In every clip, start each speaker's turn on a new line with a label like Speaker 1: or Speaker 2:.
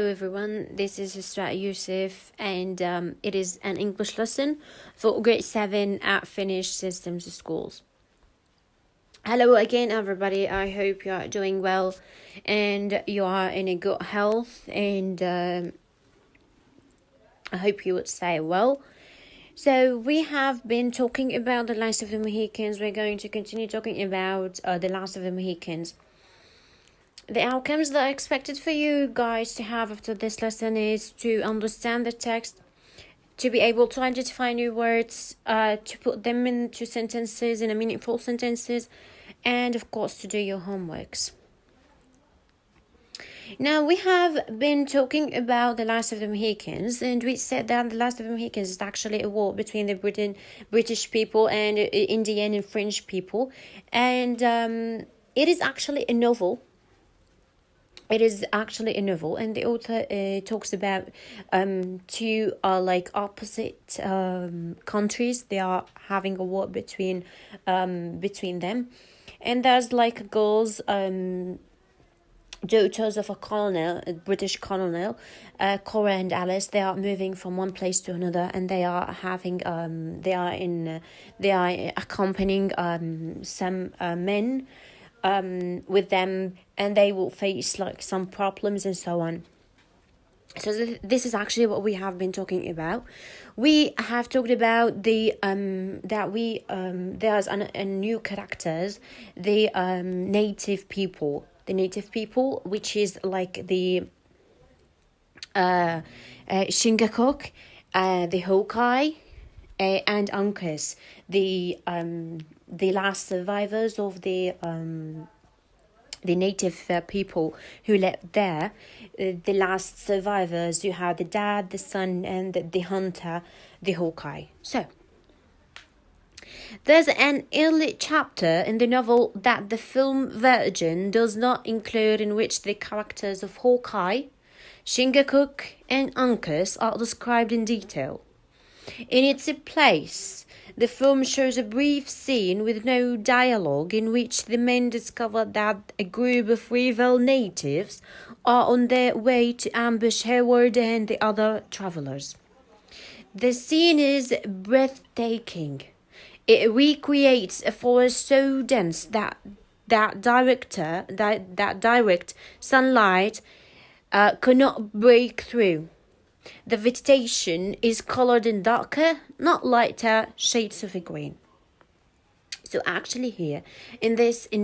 Speaker 1: Hello everyone, this is Isra Yusuf and it is an English lesson for grade 7 at Finnish Systems Schools. Hello again everybody, I hope you are doing well and you are in a good health and I hope you would stay well. So we have been talking about The Last of the Mohicans. We're going to continue talking about The Last of the Mohicans. The outcomes that are expected for you guys to have after this lesson is to understand the text, to be able to identify new words, to put them into sentences, in a meaningful sentences, and of course to do your homeworks. Now, we have been talking about The Last of the Mohicans, and we said that The Last of the Mohicans is actually a war between the British people and Indian and French people, and it is actually a novel. It is actually a novel, and the author talks about two opposite countries. They are having a war between them, and there's girls, daughters of a colonel, a British colonel, Cora and Alice. They are moving from one place to another, and they are having they are accompanying some men with them, and they will face some problems and so on. So this is actually what we have been talking about. We have talked about the there's a new characters, the native people, which is like the Shingakok, the Hokai, and Uncas, the last survivors of the native people who lived there. The last survivors, you have the dad, the son, and the hunter, the Hawkeye. So there's an early chapter in the novel that the film version does not include, in which the characters of Hawkeye, Shingakuk, and Uncas are described in detail. In its place, the film shows a brief scene with no dialogue in which the men discover that a group of rival natives are on their way to ambush Hayward and the other travelers. The scene is breathtaking. It recreates a forest so dense that direct sunlight could not break through. The vegetation is colored in darker, not lighter, shades of a green. So actually here, in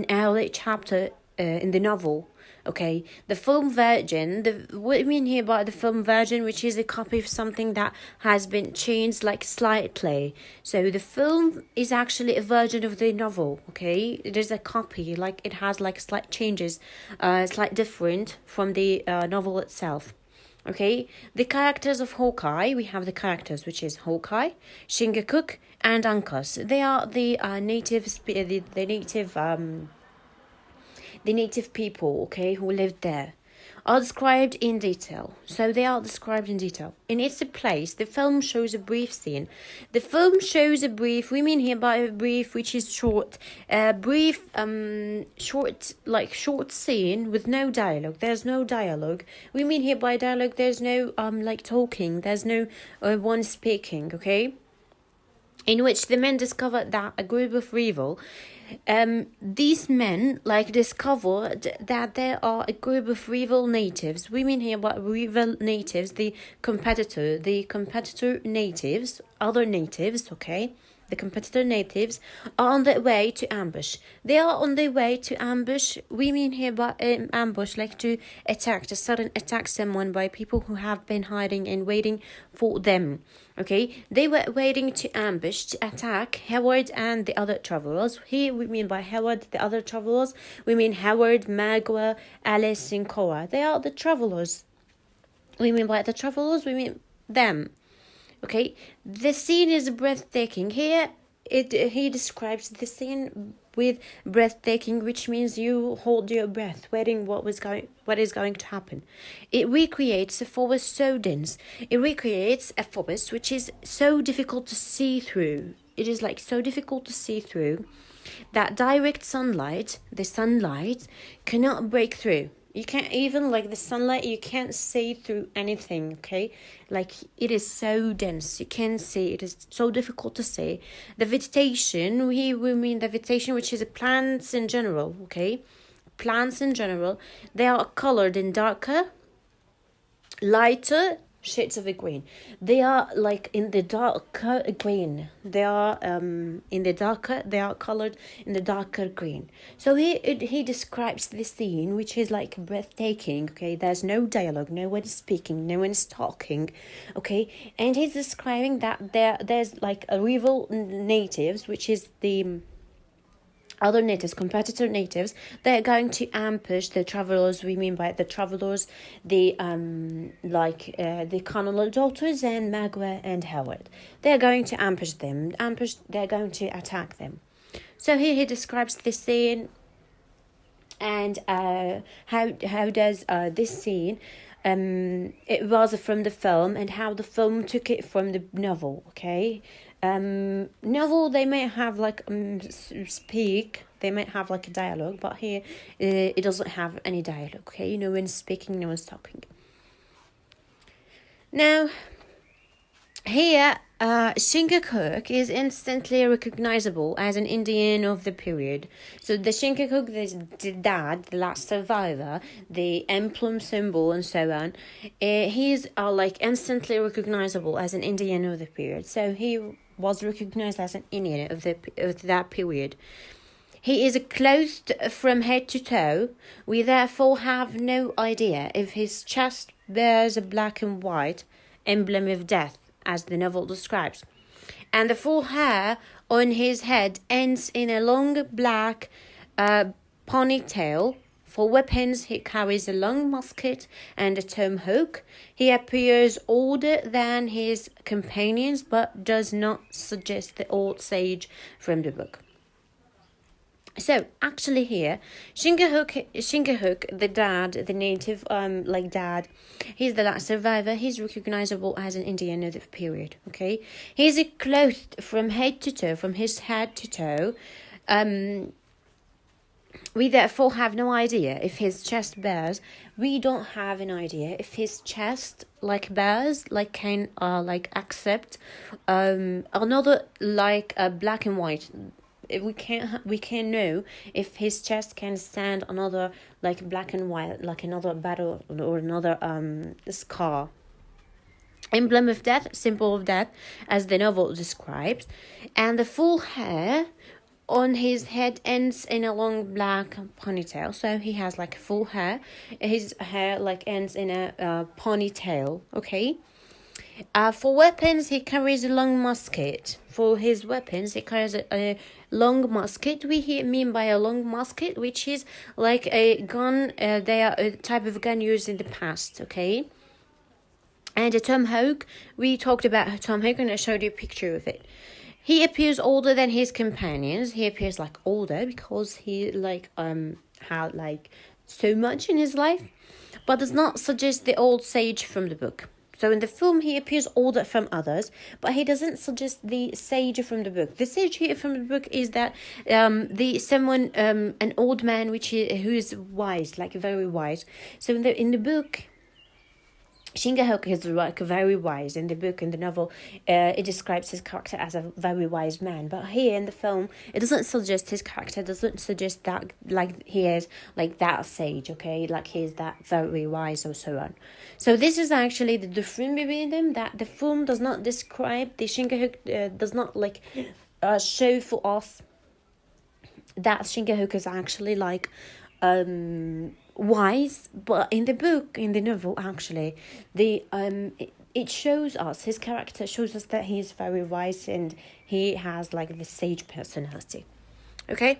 Speaker 1: early chapter in the novel, okay, the film version, what I mean here by the film version, which is a copy of something that has been changed slightly. So the film is actually a version of the novel, okay? It is a copy, it has slight changes, slight different from the novel itself. Okay, the characters of Hawkeye, we have the characters which is Hawkeye, Shingakuk, and Uncas. They are the native people, okay, who lived there, are described in detail. So they are described in detail. In its place, the film shows a brief scene. The film shows a brief, we mean here by a brief which is short, short scene with no dialogue. There's no dialogue. We mean here by dialogue, there's no talking, there's no one speaking, okay? In which the men discover that a group of rival, these men discovered that there are a group of rival natives. We mean here by rival natives, the competitor natives, other natives, okay? The competitor natives are on their way to ambush. They are on their way to ambush. We mean here by ambush, to attack, to sudden attack someone by people who have been hiding and waiting for them. Okay, they were waiting to ambush, to attack Howard and the other travelers. Here we mean by Howard, the other travelers, we mean Howard, Magua, Alice, and Cora. They are the travelers. We mean by the travelers, we mean them. Okay, the scene is breathtaking. Here, he describes the scene with breathtaking, which means you hold your breath, waiting what is going to happen. It recreates a forest so dense. It recreates a forest which is so difficult to see through. It is so difficult to see through that direct sunlight, the sunlight, cannot break through. You can't even, like, the sunlight, you can't see through anything, okay? Like, it is so dense, you can't see, it is so difficult to see. The vegetation, we mean the vegetation, which is plants in general, okay? Plants in general, they are colored in darker, lighter shades of the green. They are like in the darker green. They are in the darker. They are colored in the darker green. So he describes this scene, which is like breathtaking. Okay, there's no dialogue, no one is speaking, no one is talking. Okay, and he's describing that there's like a rival natives, which is the other natives, competitor natives. They're going to ambush the travelers. We mean by the travelers, the colonel daughters and Magua and Howard. They're going to ambush them. They're going to attack them. So here he describes this scene, and how does this scene it was from the film, and how the film took it from the novel. Okay. Novel, they may have like speak, they might have like a dialogue, but here it doesn't have any dialogue. Okay, no one's speaking, no one's talking. Now here Chingachgook is instantly recognizable as an Indian of the period. So the Chingachgook, the dad, the last survivor, the emblem symbol, and so on, he's like instantly recognizable as an Indian of the period. So he was recognized as an Indian of that period. He is clothed from head to toe. We therefore have no idea if his chest bears a black and white emblem of death, as the novel describes, and the full hair on his head ends in a long black ponytail. For weapons, he carries a long musket and a tomahawk. He appears older than his companions, but does not suggest the old sage from the book. So, actually here, Chingachgook, the dad, the native, dad, he's the last survivor. He's recognizable as an Indian of the period, okay? He's clothed from head to toe, from his head to toe. We therefore have no idea if his chest bears. We don't have an idea if his chest bears, can accept another a black and white. We can't know if his chest can stand another black and white, another battle or another scar. Emblem of death, symbol of death, as the novel describes, and the full hair on his head ends in a long black ponytail. So he has full hair. His hair ends in a ponytail. Okay. For weapons, he carries a long musket. For his weapons, he carries a long musket. We mean by a long musket, which is like a gun. They are a type of gun used in the past, okay? And a tomahawk, we talked about a tomahawk, and I showed you a picture of it. He appears older than his companions. He appears older because he had so much in his life, but does not suggest the old sage from the book. So in the film, he appears older from others, but he doesn't suggest the sage from the book. The sage here from the book is that an old man who is wise, very wise. So in the book, Chingachgook is very wise. In the book, in the novel, it describes his character as a very wise man. But here in the film, it doesn't suggest his character, doesn't suggest that he is that sage, okay? He is that very wise or so on. So this is actually the difference between them, that the film does not describe, the Chingachgook does not show for us that Chingachgook is actually wise, but in the book, in the novel, actually, it shows us, his character shows us that he is very wise and he has the sage personality. Okay.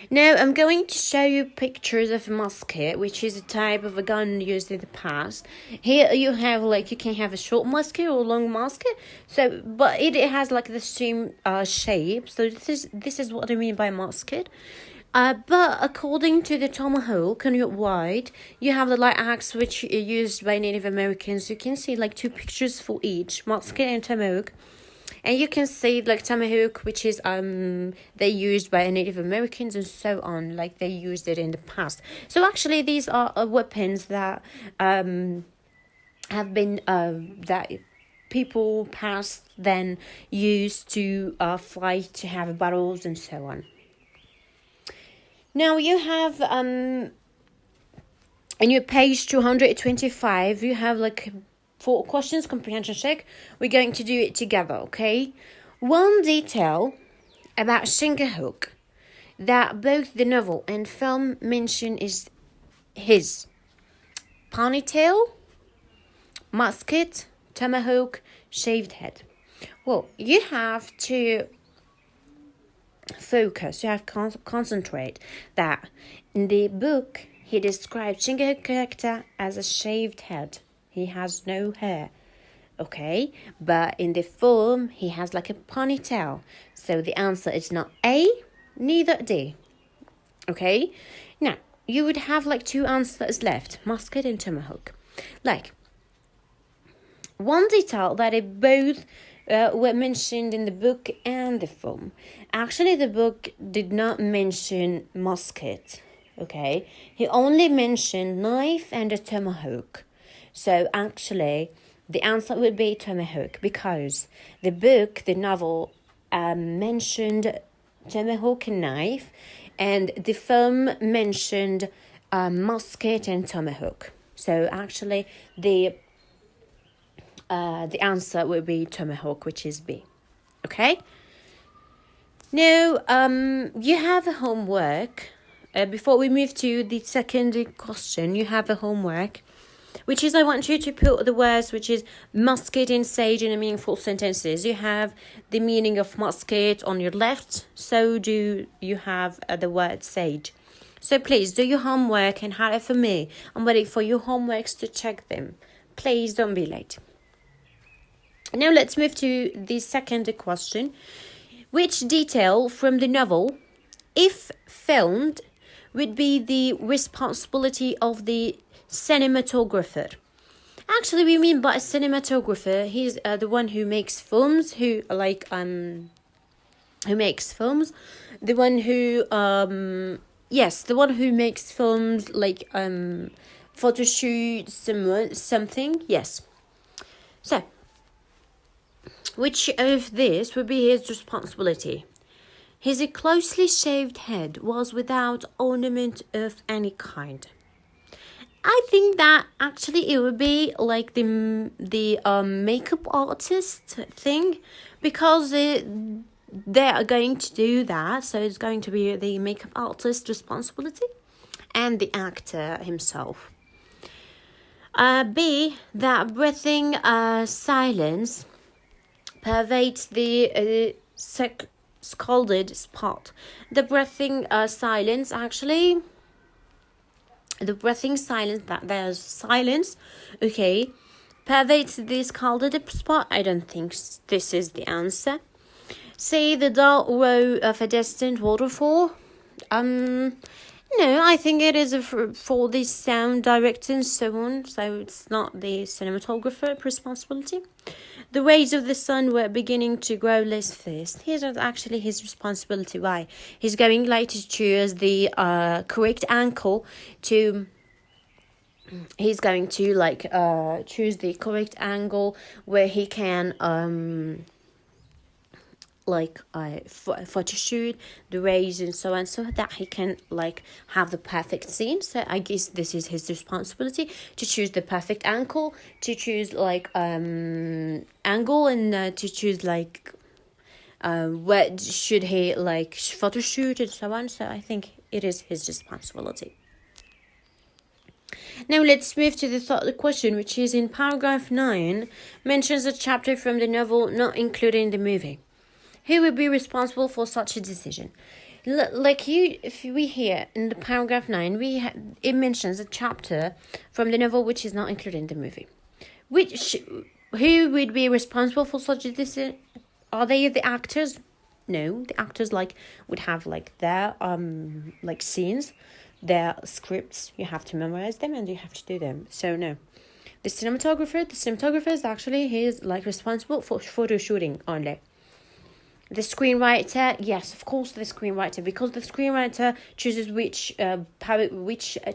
Speaker 1: Now I'm going to show you pictures of a musket, which is a type of a gun used in the past. Here you have you can have a short musket or a long musket. So, but it has the same shape. So this is what I mean by musket. But according to the tomahawk on your right, you have the light axe, which is used by Native Americans. You can see two pictures for each musket and tomahawk. And you can see like tomahawk, which is they used by Native Americans and so on, like they used it in the past. So actually these are weapons that have been that people past then used to fight, to have battles and so on. Now you have in your page 225 you have like 4 questions, comprehension check. We're going to do it together, okay? One detail about Shingahook that both the novel and film mention is his ponytail, musket, tomahawk, shaved head. Well, you have to focus, you have to concentrate that in the book he described Shingahook character as a shaved head. He has no hair, okay? But in the film he has like a ponytail. So the answer is not A, neither D. Okay? Now, you would have like 2 answers left, musket and tomahawk. Like, one detail that it both were mentioned in the book and the film. Actually, the book did not mention musket, okay? He only mentioned knife and a tomahawk. So actually, the answer would be tomahawk because the book, the novel, mentioned tomahawk and knife, and the film mentioned musket and tomahawk. So actually, the answer would be tomahawk, which is B. Okay? Now, you have a homework. Before we move to the second question, you have a homework, which is I want you to put the words, which is musket and sage, in a meaningful sentences. You have the meaning of musket on your left, so do you have the word sage. So please do your homework and have it for me. I'm waiting for your homeworks to check them. Please don't be late. Now let's move to the second question. Which detail from the novel, if filmed, would be the responsibility of the cinematographer? Actually, we mean by a cinematographer, he's the one who makes films, who makes films, the one who the one who makes films, like photo shoot, something, yes. So, which of this would be his responsibility? His closely shaved head was without ornament of any kind. I think that actually it would be like the makeup artist thing, because they are going to do that, so it's going to be the makeup artist's responsibility and the actor himself. B, that breathing silence pervades the scalded spot. The breathing silence, actually, the breathing silence, that there's silence, okay, pervades the scalded spot. I don't think this is the answer. See, the dull roar of a distant waterfall. No, I think it is for the sound director and so on, so it's not the cinematographer's responsibility. The rays of the sun were beginning to grow less fierce. Here's not actually his responsibility. Why? He's going like to choose the correct angle to... He's going to like choose the correct angle where he can photo shoot the rays and so on, so that he can like have the perfect scene. So I guess this is his responsibility, to choose the perfect angle, to choose like angle, and to choose like what should he like photo shoot and so on. So I think it is his responsibility. Now let's move to the third question, which is in paragraph 9, mentions a chapter from the novel not included in the movie. Who would be responsible for such a decision? If we hear in the paragraph 9, it mentions a chapter from the novel which is not included in the movie. Who would be responsible for such a decision? Are they the actors? No, the actors would have their scenes, their scripts. You have to memorize them and you have to do them. So no. The cinematographer is actually responsible for photo shooting only. The screenwriter, yes, of course, the screenwriter, because the screenwriter chooses which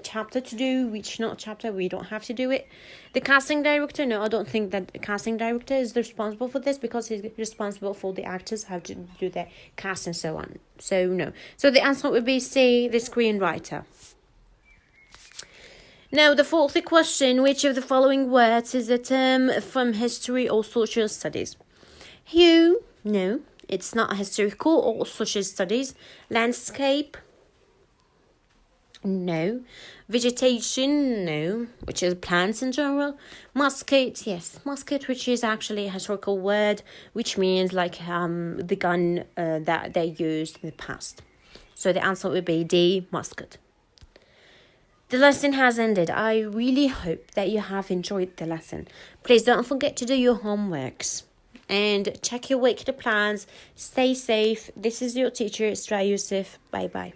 Speaker 1: chapter to do, which not chapter. We don't have to do it. The casting director, no, I don't think that the casting director is responsible for this, because he's responsible for the actors, how to do their cast and so on. So no. So the answer would be C, the screenwriter. Now, the fourth question: which of the following words is a term from history or social studies? Hue, no, it's not historical or social studies. Landscape, no. Vegetation, no, which is plants in general. Musket, yes, musket, which is actually a historical word, which means like the gun that they used in the past. So the answer would be D, musket. The lesson has ended. I really hope that you have enjoyed the lesson. Please don't forget to do your homeworks and check your weekly plans. Stay safe. This is your teacher, Isra Yusuf. Bye-bye.